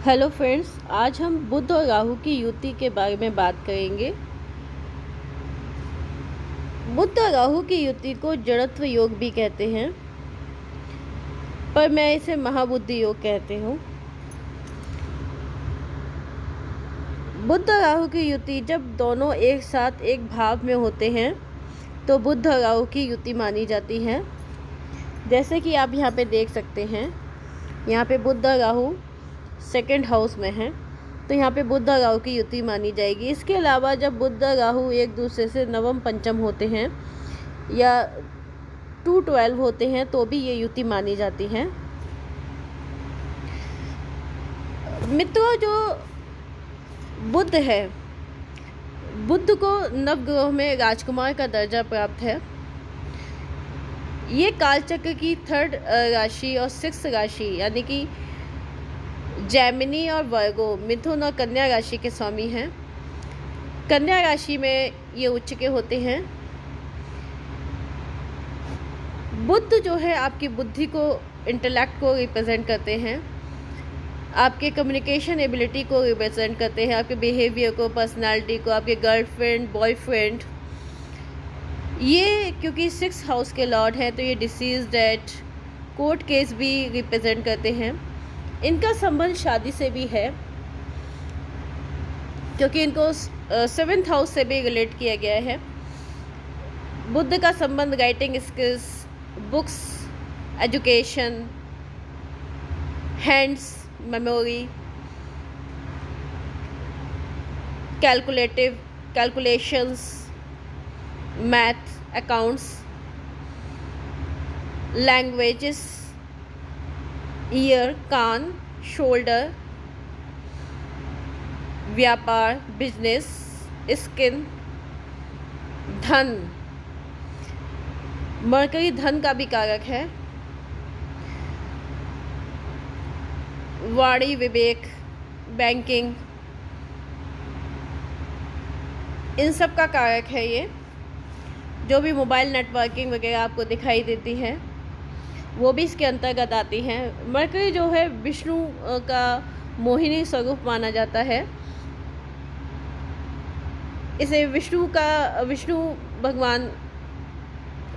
Hello friends, आज हम बुध और राहु की युति के बारे में बात करेंगे। बुध और राहु की युति को जड़त्व योग भी कहते हैं, पर मैं इसे महाबुद्धि योग कहती हूँ। बुध और राहु की युति जब दोनों एक साथ एक भाव में होते हैं तो बुध और राहु की युति मानी जाती है। जैसे कि आप यहाँ पे देख सकते हैं, यहाँ पे बुध और राहु सेकंड हाउस में है, तो यहाँ पे बुध और राहु की युति मानी जाएगी। इसके अलावा जब बुध और राहु एक दूसरे से नवम पंचम होते हैं या 2-12 होते हैं तो भी ये युति मानी जाती है। मित्रों, जो बुध है, बुध को नवग्रह में राजकुमार का दर्जा प्राप्त है। ये कालचक्र की 3rd राशि और 6th राशि यानी कि जैमिनी और वर्गो, मिथुन और कन्या राशि के स्वामी हैं। कन्या राशि में ये उच्च के होते हैं। बुध जो है आपकी बुद्धि को, इंटेलेक्ट को रिप्रेजेंट करते हैं, आपके कम्युनिकेशन एबिलिटी को रिप्रेजेंट करते हैं, आपके बिहेवियर को, पर्सनालिटी को, आपके गर्लफ्रेंड, बॉयफ्रेंड। ये क्योंकि 6th हाउस के लॉर्ड हैं तो ये डिसीज, डेथ, कोर्ट केस भी रिप्रेजेंट करते हैं। इनका संबंध शादी से भी है क्योंकि इनको 7th हाउस से भी रिलेट किया गया है। बुध का संबंध writing skills, books, education, hands, memory, calculations, math, accounts, languages, ear, कान, शोल्डर, व्यापार, बिजनेस, स्किन, धन। मरकरी धन का भी कारक है। वाणी, विवेक, बैंकिंग, इन सब का कारक है ये। जो भी मोबाइल नेटवर्किंग वगैरह आपको दिखाई देती है वो भी इसके अंतर्गत आती हैं। मरकरी जो है विष्णु का मोहिनी स्वरूप माना जाता है। इसे विष्णु भगवान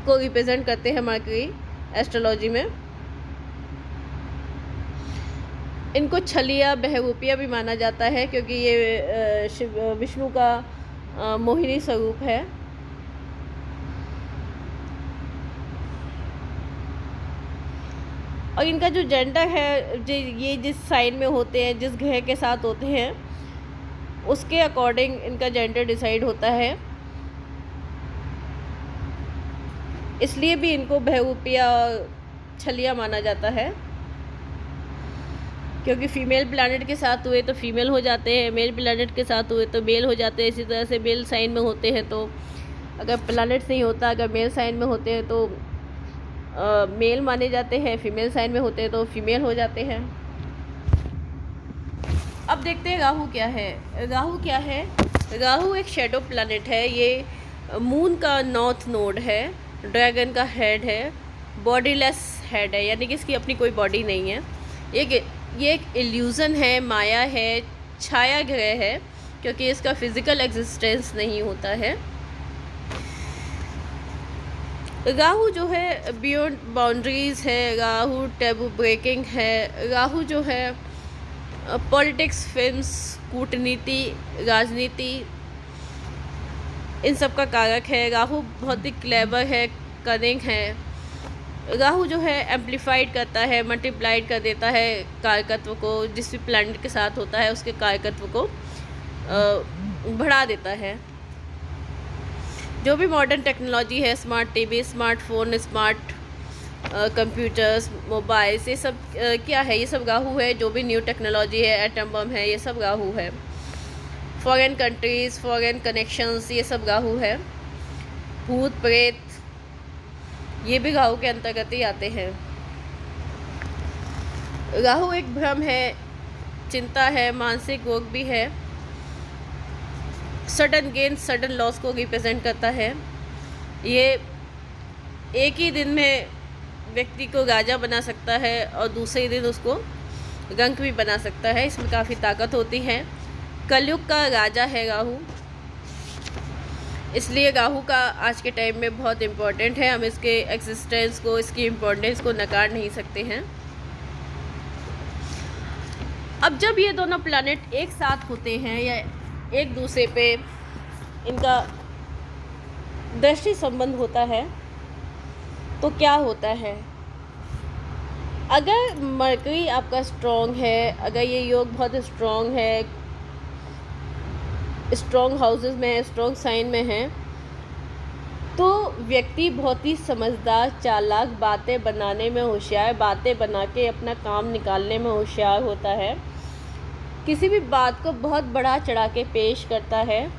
को रिप्रेजेंट करते हैं मरकरी एस्ट्रोलॉजी में। इनको छलिया, बहरूपिया भी माना जाता है क्योंकि ये विष्णु का मोहिनी स्वरूप है। और इनका जो जेंडर है, ये जिस साइन में होते हैं, जिस ग्रह के साथ होते हैं, उसके अकॉर्डिंग इनका जेंडर डिसाइड होता है। इसलिए भी इनको बहरूपिया, छलिया माना जाता है क्योंकि फीमेल प्लैनेट के साथ हुए तो फीमेल हो जाते हैं, मेल प्लैनेट के साथ हुए तो मेल हो जाते हैं। इसी तरह से मेल साइन में होते हैं तो, अगर प्लैनेट नहीं होता, अगर मेल साइन में होते हैं तो मेल माने जाते हैं, फीमेल साइन में होते हैं तो फीमेल हो जाते हैं। अब देखते हैं राहु क्या है। राहु क्या है? राहु एक शेडो प्लैनेट है। ये मून का नॉर्थ नोड है, ड्रैगन का हेड है, बॉडीलेस हेड है, यानी कि इसकी अपनी कोई बॉडी नहीं है। ये एक इल्यूज़न है, माया है, छाया ग्रह है क्योंकि इसका फिजिकल एग्जिस्टेंस नहीं होता है। राहु जो है बियॉन्ड बाउंड्रीज है, राहु टैबू ब्रेकिंग है, राहु जो है पॉलिटिक्स, फिल्म्स, कूटनीति, राजनीति, इन सब का कारक है। राहु बहुत ही क्लेवर है, कनिंग है। राहु जो है एम्प्लीफाइड करता है, मल्टीप्लाइड कर देता है कारकत्व को, जिस भी प्लैनेट के साथ होता है उसके कारकत्व को बढ़ा देता है। जो भी मॉडर्न टेक्नोलॉजी है, smart TV, smartphone, smart computers, mobiles, ये सब क्या है? ये सब राहु है। जो भी न्यू टेक्नोलॉजी है, एटम बम है, ये सब राहु है। फॉरेन कंट्रीज़, फॉरेन कनेक्शंस, ये सब राहु है। भूत प्रेत, ये भी राहु के अंतर्गत ही आते हैं। राहु एक भ्रम है, चिंता है, मानसिक रोग भी है, सडन गेन, सडन लॉस को रिप्रेजेंट करता है। ये एक ही दिन में व्यक्ति को राजा बना सकता है और दूसरे दिन उसको रंक भी बना सकता है, इसमें काफ़ी ताकत होती है। कलयुग का राजा है राहु, इसलिए राहु का आज के टाइम में बहुत इम्पोर्टेंट है। हम इसके एग्जिस्टेंस को, इसकी इम्पोर्टेंस को नकार नहीं सकते हैं। अब जब ये दोनों प्लैनेट एक साथ होते हैं या एक दूसरे पे इनका दृष्टि संबंध होता है तो क्या होता है? अगर मरकरी आपका स्ट्रॉन्ग है, अगर ये योग बहुत स्ट्रॉन्ग है, स्ट्रॉन्ग हाउसेस में है, स्ट्रॉन्ग साइन में है, तो व्यक्ति बहुत ही समझदार, चालाक, बातें बनाने में होशियार, बातें बना के अपना काम निकालने में होशियार होता है। किसी भी बात को बहुत बड़ा चढ़ा के पेश करता है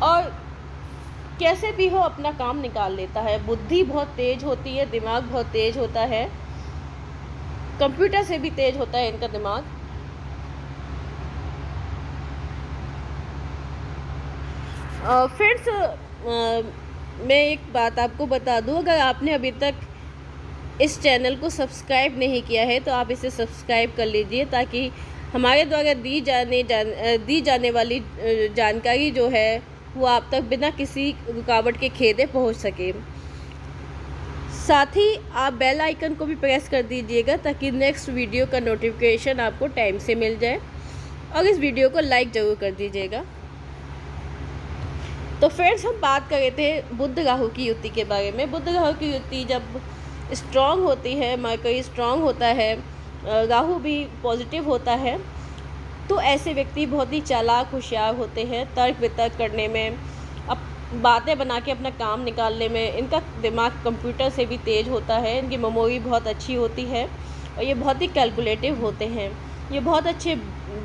और कैसे भी हो अपना काम निकाल लेता है। बुद्धि बहुत तेज होती है, दिमाग बहुत तेज होता है, कंप्यूटर से भी तेज होता है इनका दिमाग। फ्रेंड्स, मैं एक बात आपको बता दूं, अगर आपने अभी तक इस चैनल को सब्सक्राइब नहीं किया है तो आप इसे सब्सक्राइब कर लीजिए, ताकि हमारे द्वारा दी जाने वाली जानकारी जो है वो आप तक बिना किसी रुकावट के खेदे पहुंच सके। साथ ही आप बेल आइकन को भी प्रेस कर दीजिएगा ताकि नेक्स्ट वीडियो का नोटिफिकेशन आपको टाइम से मिल जाए, और इस वीडियो को लाइक ज़रूर कर दीजिएगा। तो फ्रेंड्स, हम बात कर रहे थे बुध राहु की युति के बारे में। बुध राहु की युति जब स्ट्रॉन्ग होती है, मरकरी स्ट्रॉन्ग होता है, राहु भी पॉजिटिव होता है, तो ऐसे व्यक्ति बहुत ही चालाक, होशियार होते हैं। तर्क वितर्क करने में, अब बातें बना के अपना काम निकालने में इनका दिमाग कंप्यूटर से भी तेज़ होता है। इनकी मेमोरी बहुत अच्छी होती है और ये बहुत ही कैलकुलेटिव होते हैं। ये बहुत अच्छे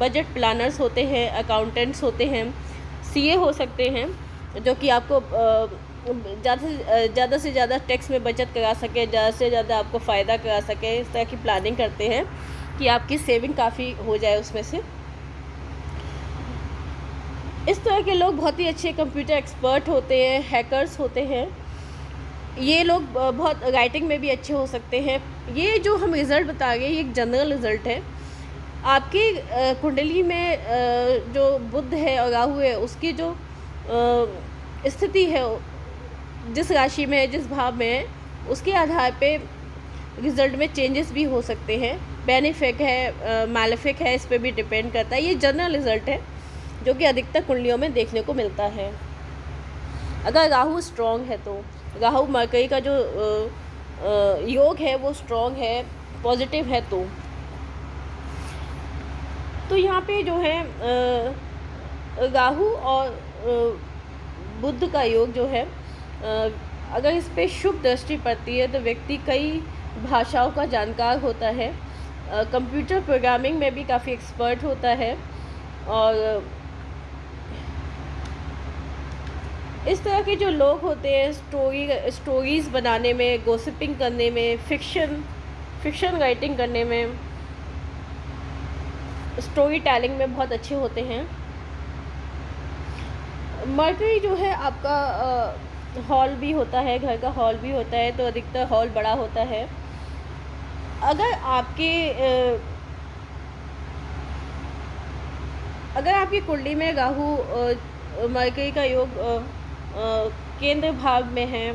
बजट प्लानर्स होते हैं, अकाउंटेंट्स होते हैं, सीए हो सकते हैं, जो कि आपको ज़्यादा से ज़्यादा टैक्स में बचत करा सके, ज़्यादा से ज़्यादा आपको फ़ायदा करा सके। इस तरह की प्लानिंग करते हैं कि आपकी सेविंग काफ़ी हो जाए उसमें से। इस तरह के लोग बहुत ही अच्छे कंप्यूटर एक्सपर्ट होते हैं, हैकर्स होते हैं। ये लोग बहुत राइटिंग में भी अच्छे हो सकते हैं। ये जो हम रिज़ल्ट बता रहे हैं ये एक जनरल रिज़ल्ट है। आपकी कुंडली में जो बुध है और राहु है उसकी जो स्थिति है, जिस राशि में है, जिस भाव में है, उसके आधार पे रिज़ल्ट में चेंजेस भी हो सकते हैं। बेनिफिक है, मैलेफिक है, इस पे भी डिपेंड करता है। ये जनरल रिज़ल्ट है जो कि अधिकतर कुंडलियों में देखने को मिलता है। अगर राहु स्ट्रॉन्ग है तो राहु मरकरी का जो योग है वो स्ट्रॉन्ग है, पॉजिटिव है, तो यहाँ पे जो है राहु और बुध का योग जो है, अगर इस पे शुभ दृष्टि पड़ती है तो व्यक्ति कई भाषाओं का जानकार होता है, कंप्यूटर प्रोग्रामिंग में भी काफ़ी एक्सपर्ट होता है, और इस तरह के जो लोग होते हैं स्टोरीज़ बनाने में, गॉसिपिंग करने में, फिक्शन राइटिंग करने में, स्टोरी टेलिंग में बहुत अच्छे होते हैं। मरकरी जो है आपका हॉल भी होता है, घर का हॉल भी होता है, तो अधिकतर हॉल बड़ा होता है। अगर आपकी कुंडली में राहु मरकरी का योग केंद्र भाव में है,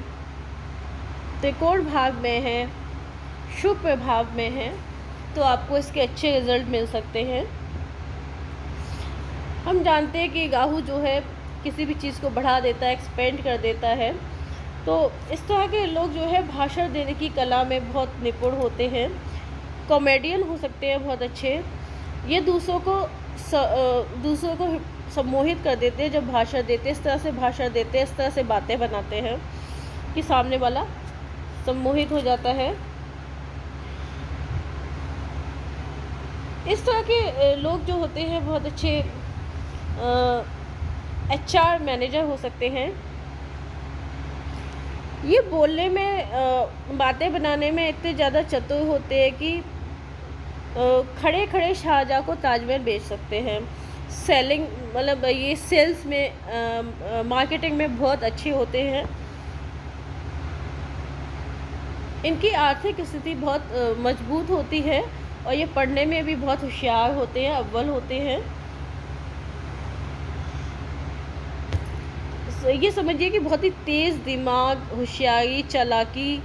त्रिकोण भाव में है, शुभ प्रभाव में है, तो आपको इसके अच्छे रिजल्ट मिल सकते हैं। हम जानते हैं कि राहु जो है किसी भी चीज़ को बढ़ा देता है, एक्सपेंड कर देता है, तो इस तरह के लोग जो है भाषण देने की कला में बहुत निपुण होते हैं, कॉमेडियन हो सकते हैं बहुत अच्छे। ये दूसरों को सम्मोहित कर देते हैं जब भाषण देते हैं, इस तरह से भाषण देते हैं, इस तरह से बातें बनाते हैं कि सामने वाला सम्मोहित हो जाता है। इस तरह के लोग जो होते हैं बहुत अच्छे HR मैनेजर हो सकते हैं। ये बोलने में, बातें बनाने में इतने ज़्यादा चतुर होते हैं कि खड़े खड़े शाहजहाँ को ताजमहल बेच सकते हैं। सेलिंग मतलब ये सेल्स में, मार्केटिंग में बहुत अच्छे होते हैं। इनकी आर्थिक स्थिति बहुत मजबूत होती है और ये पढ़ने में भी बहुत होशियार होते हैं, अव्वल होते हैं। ये समझिए कि बहुत ही तेज़ दिमाग, होशियारी, चालाकी,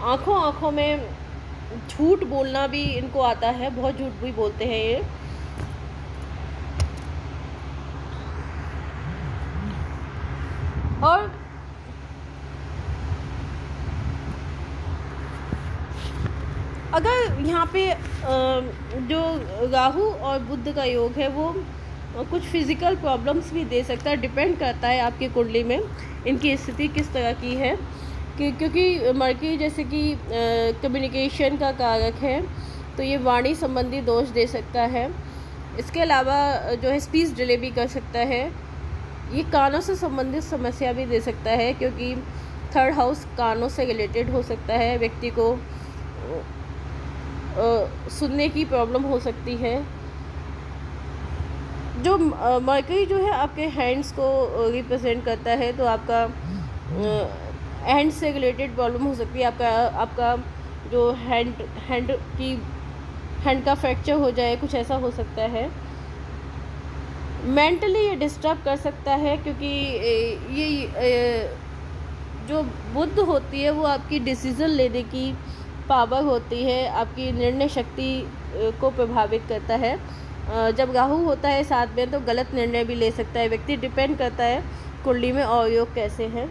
आँखों आँखों में झूठ बोलना भी इनको आता है, बहुत झूठ भी बोलते हैं ये। और अगर यहाँ पे जो राहु और बुध का योग है वो कुछ फिज़िकल प्रॉब्लम्स भी दे सकता है, डिपेंड करता है आपकी कुंडली में इनकी स्थिति किस तरह की है। क्योंकि मर्क्यूरी जैसे कि कम्युनिकेशन का कारक है, तो ये वाणी संबंधी दोष दे सकता है। इसके अलावा जो है स्पीच डिले भी कर सकता है। ये कानों से संबंधित समस्या भी दे सकता है, क्योंकि थर्ड हाउस कानों से रिलेटेड हो सकता है। व्यक्ति को सुनने की प्रॉब्लम हो सकती है। जो मर्क्यूरी जो है आपके हैंड्स को रिप्रेजेंट करता है, तो आपका हैंड से रिलेटेड प्रॉब्लम हो सकती है। आपका जो हैंड का फ्रैक्चर हो जाए, कुछ ऐसा हो सकता है। मेंटली ये डिस्टर्ब कर सकता है, क्योंकि ये जो बुध होती है वो आपकी डिसीज़न लेने की पावर होती है, आपकी निर्णय शक्ति को प्रभावित करता है। जब राहु होता है साथ में तो गलत निर्णय भी ले सकता है व्यक्ति। डिपेंड करता है कुंडली में और योग कैसे हैं।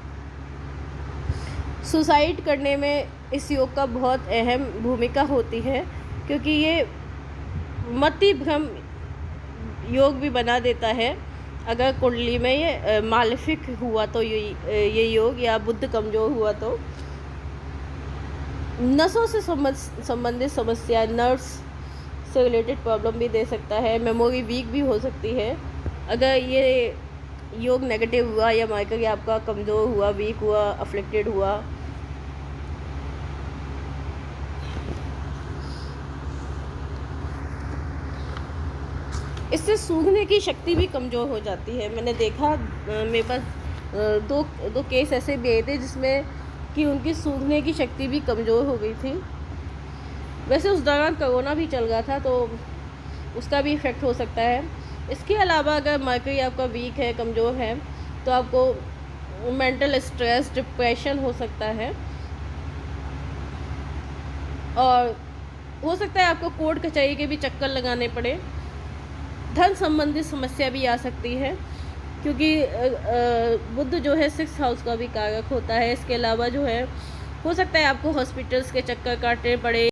सुसाइड करने में इस योग का बहुत अहम भूमिका होती है, क्योंकि ये मति भ्रम योग भी बना देता है। अगर कुंडली में ये मालेफिक हुआ तो ये योग या बुध कमज़ोर हुआ तो नसों से संबंधित समस्या, नर्व्स से रिलेटेड प्रॉब्लम भी दे सकता है। मेमोरी वीक भी हो सकती है अगर ये योग नेगेटिव हुआ या मर्क्यूरी आपका कमज़ोर हुआ, वीक हुआ, अफ्लिक्टेड हुआ। इससे सूंघने की शक्ति भी कमज़ोर हो जाती है। मैंने देखा, मेरे पास दो केस ऐसे भी आए थे जिसमें कि उनकी सूंघने की शक्ति भी कमज़ोर हो गई थी। वैसे उस दौरान कोरोना भी चल रहा था, तो उसका भी इफ़ेक्ट हो सकता है। इसके अलावा अगर मर्क्यूरी आपका वीक है, कमज़ोर है, तो आपको मेंटल स्ट्रेस, डिप्रेशन हो सकता है। और हो सकता है आपको कोर्ट कचहरी के भी चक्कर लगाने पड़े। धन संबंधित समस्या भी आ सकती है, क्योंकि बुध जो है 6th हाउस का भी कारक होता है। इसके अलावा जो है हो सकता है आपको हॉस्पिटल्स के चक्कर काटने पड़े।